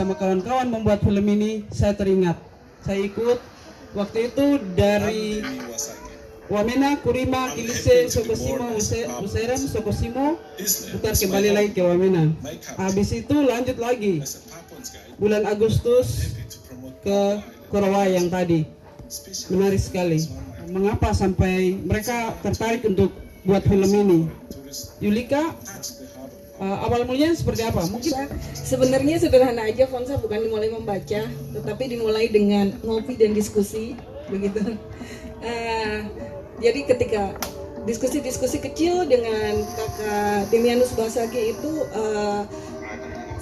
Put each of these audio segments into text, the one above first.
bersama kawan-kawan membuat film ini, saya teringat. Saya ikut waktu itu dari Wamena, Kurima, Kilise, Sokosimo, Useram, Sokosimo, putar kembali lagi ke Wamena. Habis itu lanjut lagi bulan Agustus ke Korowai yang tadi. Menarik sekali. Mengapa sampai mereka tertarik untuk buat film ini? Yulika, awal mulanya seperti apa? Mungkin sebenarnya sederhana aja, Fonsa, bukan dimulai membaca, tetapi dimulai dengan ngopi dan diskusi, begitu. Jadi ketika diskusi-diskusi kecil dengan kakak Demianus Basage itu,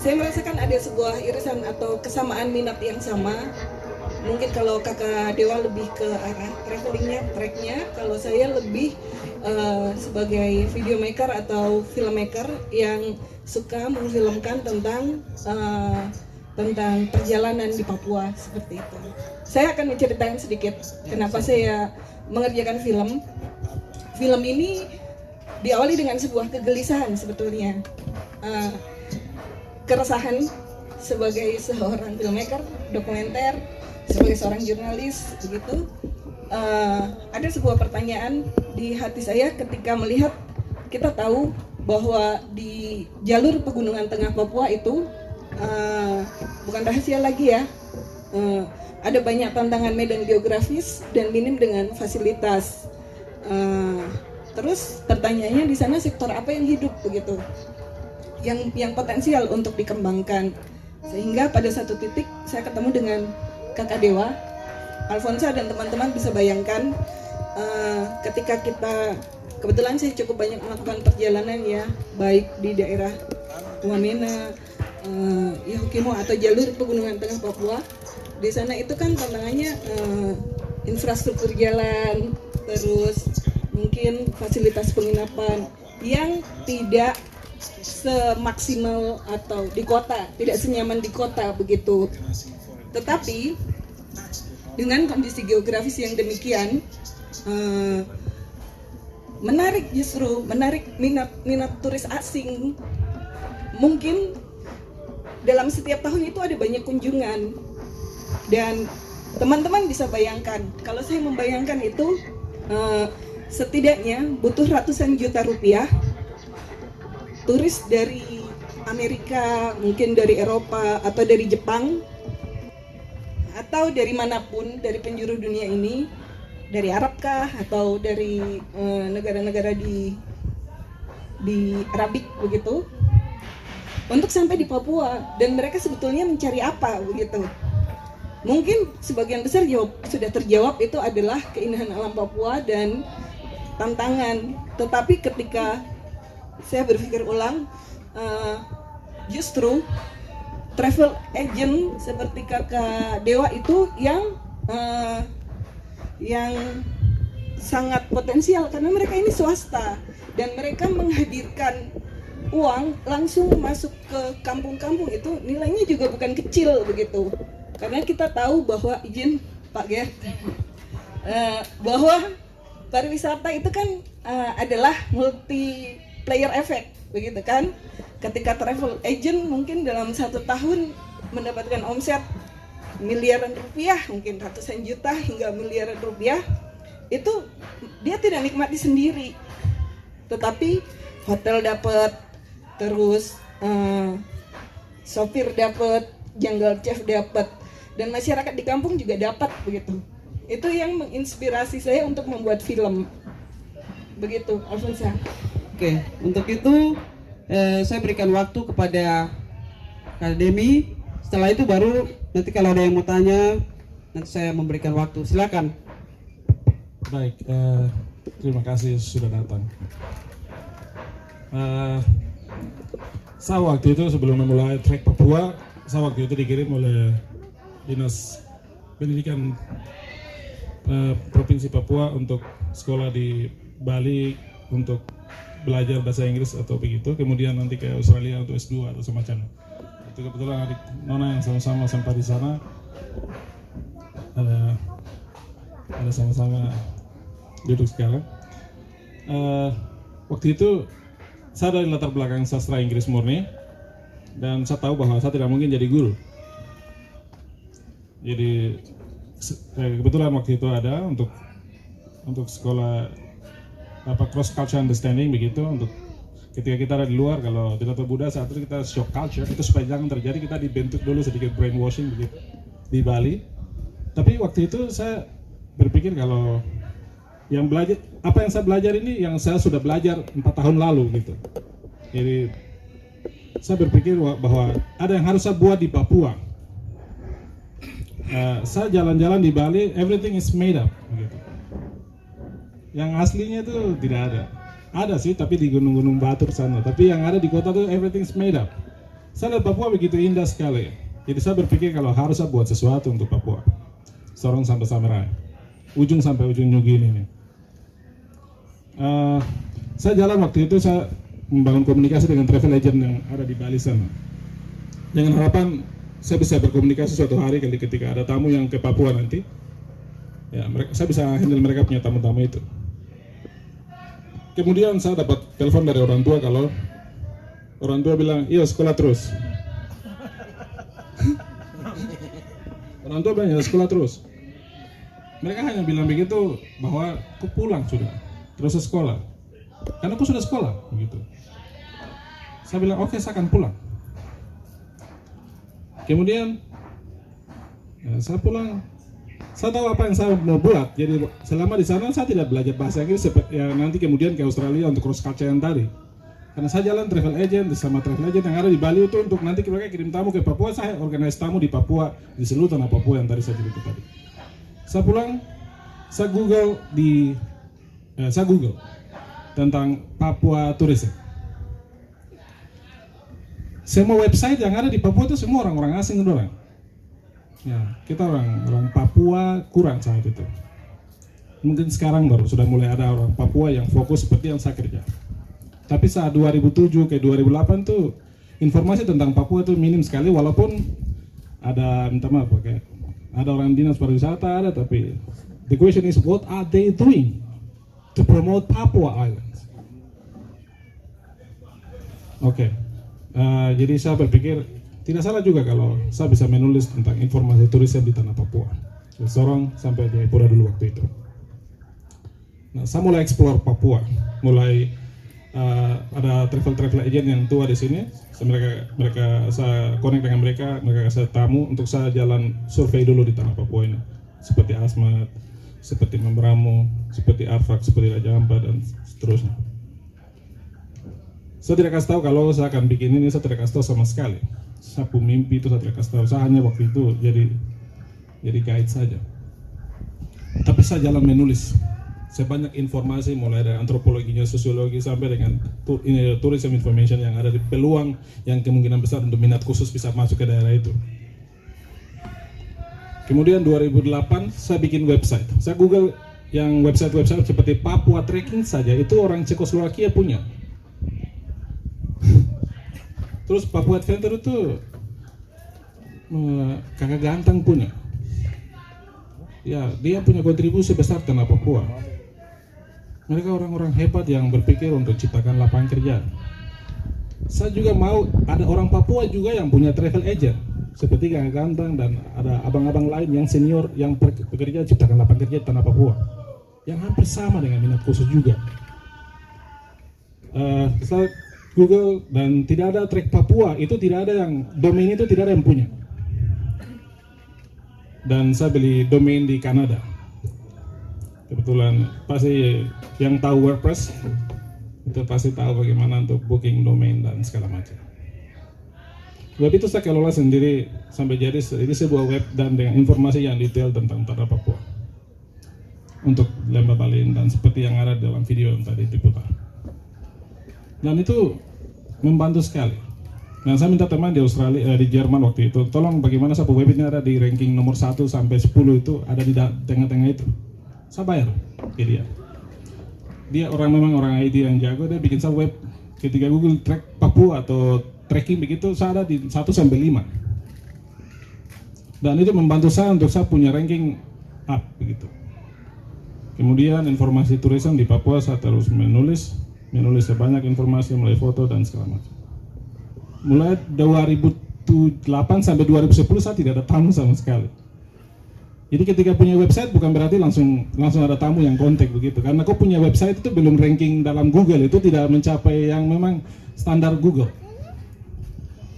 saya merasakan ada sebuah irisan atau kesamaan minat yang sama. Mungkin kalau kakak Dewa lebih ke arah travelingnya, tracknya, kalau saya lebih sebagai videomaker atau filmmaker yang suka memfilmkan tentang perjalanan di Papua, seperti itu. Saya akan menceritakan sedikit kenapa saya mengerjakan film. Film ini diawali dengan sebuah kegelisahan sebetulnya, keresahan sebagai seorang filmmaker, dokumenter, sebagai seorang jurnalis, begitu. Ada sebuah pertanyaan di hati saya ketika melihat, kita tahu bahwa di jalur pegunungan tengah Papua itu bukan rahasia lagi ya, ada banyak tantangan medan geografis dan minim dengan fasilitas. Terus pertanyaannya di sana sektor apa yang hidup begitu, yang potensial untuk dikembangkan. Sehingga pada satu titik saya ketemu dengan kakak Dewa, Alfonsa, dan teman-teman bisa bayangkan ketika kita, kebetulan saya cukup banyak melakukan perjalanan ya, baik di daerah Wamena, Yahukimo atau jalur pegunungan tengah Papua. Di sana itu kan tantangannya infrastruktur jalan, terus mungkin fasilitas penginapan yang tidak semaksimal atau di kota, tidak senyaman di kota begitu. Tetapi dengan kondisi geografis yang demikian, menarik minat turis asing. Mungkin dalam setiap tahun itu ada banyak kunjungan, dan teman-teman bisa bayangkan, kalau saya membayangkan itu setidaknya butuh ratusan juta rupiah turis dari Amerika, mungkin dari Eropa atau dari Jepang atau dari manapun, dari penjuru dunia ini, dari Arab kah atau dari negara-negara di Arabik begitu, untuk sampai di Papua. Dan mereka sebetulnya mencari apa begitu. Mungkin sebagian besar sudah terjawab, itu adalah keindahan alam Papua dan tantangan. Tetapi ketika saya berpikir ulang, justru travel agent seperti kakak Dewa itu yang sangat potensial, karena mereka ini swasta dan mereka menghadirkan uang langsung masuk ke kampung-kampung. Itu nilainya juga bukan kecil begitu. Karena kita tahu bahwa izin Pak Ger, bahwa pariwisata itu kan adalah multi player effect begitu kan. Ketika travel agent mungkin dalam 1 tahun mendapatkan omset miliaran rupiah, mungkin ratusan juta hingga miliaran rupiah, itu dia tidak nikmati sendiri, tetapi hotel dapat, terus sopir dapat, jungle chef dapat, dan masyarakat di kampung juga dapat begitu. Itu yang menginspirasi saya untuk membuat film. Begitu, Alfonsa. Oke, untuk itu saya berikan waktu kepada Akademi. Setelah itu baru nanti kalau ada yang mau tanya, nanti saya memberikan waktu. Silakan. Baik, terima kasih sudah datang. Saya waktu itu sebelum memulai Trek Papua, saya waktu itu dikirim oleh Dinas Pendidikan Provinsi Papua untuk sekolah di Bali untuk belajar bahasa Inggris atau begitu, kemudian nanti ke Australia untuk S2 atau semacamnya. Itu kebetulan adik Nona yang sama-sama sampai di sana, ada sama-sama duduk sekarang. Waktu itu saya dari latar belakang sastra Inggris murni, dan saya tahu bahwa saya tidak mungkin jadi guru. Jadi kebetulan waktu itu ada untuk sekolah cross culture understanding begitu, untuk ketika kita ada di luar, kalau tidak tahu Buddha saat itu kita shock culture, itu supaya jangan terjadi kita dibentuk dulu sedikit brainwashing begitu di Bali. Tapi waktu itu saya berpikir kalau apa yang saya belajar ini yang saya sudah belajar 4 tahun lalu gitu. Jadi saya berpikir bahwa ada yang harus saya buat di Papua. Saya jalan-jalan di Bali, everything is made up gitu. Yang aslinya itu tidak ada. Ada sih, tapi di gunung-gunung Batur sana. Tapi yang ada di kota itu everything is made up. Saya lihat Papua begitu indah sekali. Jadi saya berpikir kalau harus saya buat sesuatu untuk Papua. Sorong sampai Samerai, ujung sampai ujung New Guinea ini. Saya jalan waktu itu, saya membangun komunikasi dengan travel agent yang ada di Bali sana. Dengan harapan saya bisa berkomunikasi suatu hari ketika ada tamu yang ke Papua nanti. Ya, saya bisa handle mereka punya tamu-tamu itu. Kemudian saya dapat telepon dari orang tua kalau orang tua bilang, iya sekolah terus. Orang tua bilang, ya sekolah terus. Mereka hanya bilang begitu bahwa aku pulang sudah, terus sekolah. Karena aku sudah sekolah, begitu. Saya bilang, oke, saya akan pulang. Kemudian ya, saya pulang. Saya tahu apa yang saya mau buat. Jadi selama di sana saya tidak belajar bahasa Inggris ya, nanti kemudian ke Australia untuk cross culture yang tadi. Karena saya jalan travel agent sama travel agent yang ada di Bali itu untuk nanti mereka kirim tamu ke Papua. Saya organize tamu di Papua, di seluruh tanah Papua yang tadi saya cerita tadi. Saya pulang, saya Google tentang Papua tourism. Semua website yang ada di Papua itu semua orang-orang asing orang. Ya, kita orang Papua kurang saat itu. Mungkin sekarang baru sudah mulai ada orang Papua yang fokus seperti yang saya kerja. Tapi saat 2007 ke 2008 tuh informasi tentang Papua itu minim sekali, walaupun ada minta maaf kayak ada orang dinas pariwisata ada, tapi the question is what are they doing to promote Papua Islands? Oke. Jadi saya berpikir tidak salah juga kalau saya bisa menulis tentang informasi turisme di tanah Papua. Sorong sampai di Jayapura dulu waktu itu. Nah, saya mulai explore Papua, mulai ada travel agent yang tua di sini. Mereka saya connect dengan mereka saya tamu untuk saya jalan survei dulu di tanah Papua ini, seperti Asmat, seperti Membramo, seperti Arfak, seperti Raja Ampat dan seterusnya. Saya tidak kasih tahu kalau saya akan bikin ini, saya tidak kasih tahu sama sekali. Saya punya mimpi itu saya tidak kasih tahu. Saya hanya waktu itu jadi guide saja. Tapi saya jalan menulis. Saya banyak informasi mulai dari antropologinya, sosiologi sampai dengan tourism information yang ada di peluang yang kemungkinan besar untuk minat khusus bisa masuk ke daerah itu. Kemudian 2008 saya bikin website. Saya Google yang website seperti Papua Trekking saja itu orang Cekoslowakia punya. Terus Papua Adventure itu Kakak Ganteng punya. Ya, dia punya kontribusi besar tanah Papua. Mereka orang-orang hebat yang berpikir untuk ciptakan lapangan kerja. Saya juga mau ada orang Papua juga yang punya travel agent seperti Kakak Ganteng dan ada abang-abang lain yang senior yang bekerja ciptakan lapangan kerja di tanah Papua yang hampir sama dengan minat khusus juga. Saya Google dan tidak ada trek Papua, itu tidak ada yang domain itu tidak ada yang punya. Dan saya beli domain di Kanada. Kebetulan pasti yang tahu WordPress itu pasti tahu bagaimana untuk booking domain dan segala macam. Web itu saya kelola sendiri sampai jadi ini sebuah web dan dengan informasi yang detail tentang tanah Papua untuk Lembah Balin dan seperti yang ada dalam video yang tadi diputar. Dan itu membantu sekali. Nah, saya minta teman di Australia, di Jerman waktu itu, tolong bagaimana Sapu Web ini ada di ranking nomor 1 sampai 10 itu ada di tengah-tengah itu. Saya bayar ke dia. Dia memang orang IT yang jago, dia bikin Sapu Web. Ketika Google track Papua atau tracking begitu, saya ada di 1 sampai 5. Dan itu membantu saya untuk saya punya ranking up begitu. Kemudian informasi turisme di Papua saya terus menulis sebanyak informasi mulai foto dan segala macam. Mulai 2008 sampai 2010 saya tidak ada tamu sama sekali. Jadi ketika punya website bukan berarti langsung ada tamu yang kontak begitu. Karena kau punya website itu belum ranking dalam Google, itu tidak mencapai yang memang standar Google.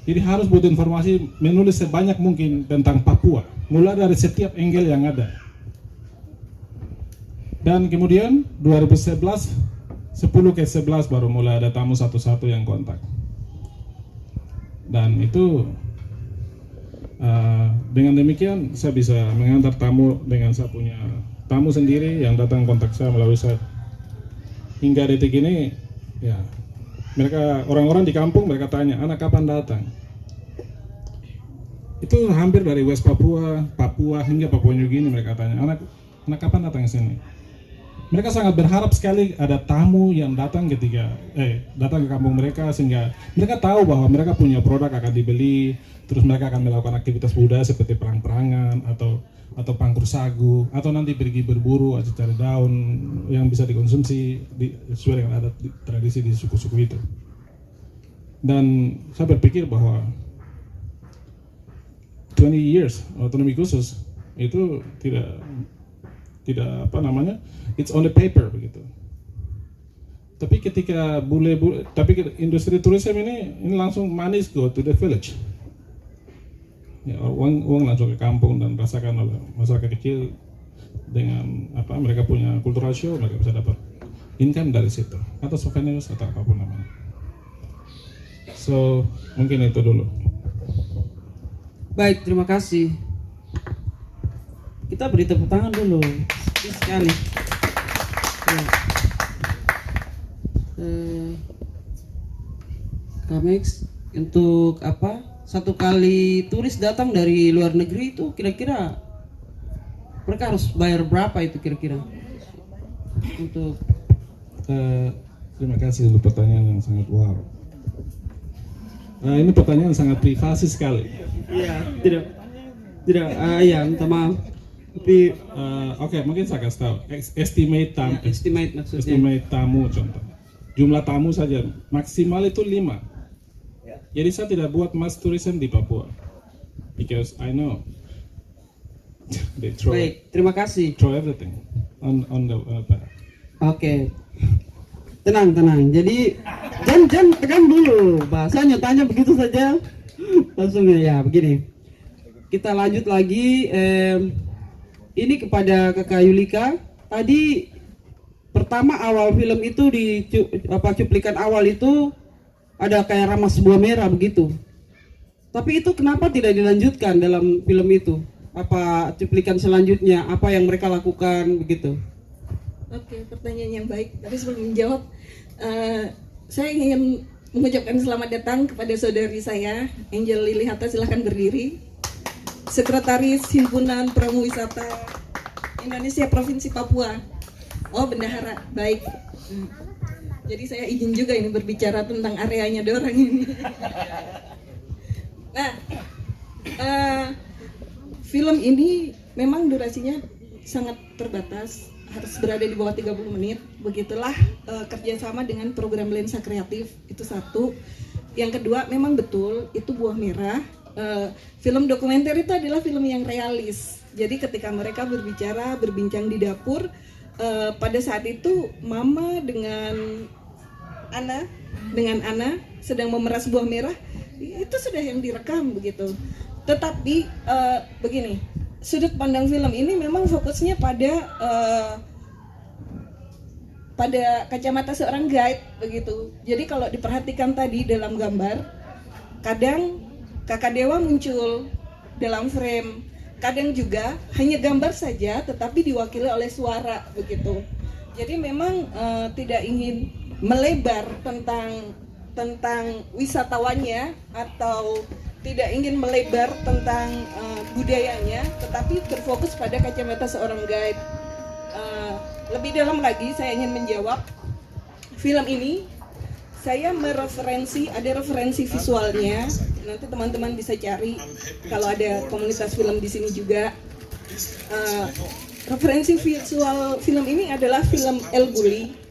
Jadi harus buat informasi, menulis sebanyak mungkin tentang Papua, mulai dari setiap angle yang ada. Dan kemudian 2011, 10/11 baru mulai ada tamu satu-satu yang kontak. Dan itu dengan demikian saya bisa mengantar tamu dengan saya punya tamu sendiri yang datang kontak saya melalui saya. Hingga detik ini ya mereka orang-orang di kampung mereka tanya, anak kapan datang? Itu hampir dari West Papua, Papua hingga Papua New Guinea mereka tanya, anak kapan datang ke sini? Mereka sangat berharap sekali ada tamu yang datang datang ke kampung mereka, sehingga mereka tahu bahwa mereka punya produk akan dibeli, terus mereka akan melakukan aktivitas budaya seperti perang-perangan atau pangkur sagu, atau nanti pergi berburu atau cari daun yang bisa dikonsumsi sesuai dengan adat tradisi di suku-suku itu. Dan saya berpikir bahwa 20 years otonomi khusus itu tidak it's on the paper begitu. Tapi ketika industri turisme ini langsung manis go to the village. Ya, uang langsung ke kampung dan rasakan oleh masyarakat kecil dengan mereka punya cultural show, mereka bisa dapat income dari situ atau souvenirs atau apapun namanya. So mungkin itu dulu. Baik, terima kasih. Kita beri tepuk tangan dulu. Sedih sekali. Ya. Kamex, untuk satu kali turis datang dari luar negeri itu kira-kira mereka harus bayar berapa itu kira-kira? Untuk terima kasih untuk pertanyaan yang sangat wow. Ini pertanyaan sangat privasi sekali. Iya, tidak. Ya, minta maaf. Tapi Oke, mungkin saya kasih tahu. Estimate maksudnya. Estimate tamu contoh. Jumlah tamu saja maksimal itu 5. Jadi saya tidak buat mass tourism di Papua. Because I know they Baik, terima kasih. throw everything on the Oke. Tenang. Jadi jangan tekan dulu. Bahasanya tanya begitu saja. Langsung ya begini. Kita lanjut lagi. Ini kepada Kakak Yulika. Tadi pertama awal film itu di cuplikan awal itu ada kayak ramas buah merah begitu. Tapi itu kenapa tidak dilanjutkan dalam film itu? Apa cuplikan selanjutnya? Apa yang mereka lakukan begitu? Oke, pertanyaan yang baik. Tapi sebelum menjawab, saya ingin mengucapkan selamat datang kepada saudari saya, Angel Lili Hatta. Silahkan berdiri. Sekretaris Himpunan Pramu Wisata Indonesia Provinsi Papua. Oh, bendahara. Baik. Jadi saya izin juga ini berbicara tentang areanya dorang ini. Nah, film ini memang durasinya sangat terbatas, harus berada di bawah 30 menit. Begitulah kerjasama dengan program lensa kreatif, itu satu. Yang kedua, memang betul itu buah merah. Film dokumenter itu adalah film yang realis. Jadi ketika mereka berbincang di dapur, pada saat itu Mama dengan Ana sedang memeras buah merah, itu sudah yang direkam begitu. Tetapi begini, sudut pandang film ini memang fokusnya pada kacamata seorang guide begitu. Jadi kalau diperhatikan tadi dalam gambar, kadang Kakak Dewa muncul dalam frame, kadang juga hanya gambar saja tetapi diwakili oleh suara begitu. Jadi memang tidak ingin melebar tentang wisatawannya atau tidak ingin melebar tentang budayanya, tetapi berfokus pada kacamata seorang guide. Lebih dalam lagi saya ingin menjawab, film ini saya ada referensi visualnya. Nanti teman-teman bisa cari kalau ada komunitas film di sini juga. Referensi visual film ini adalah film El Bulli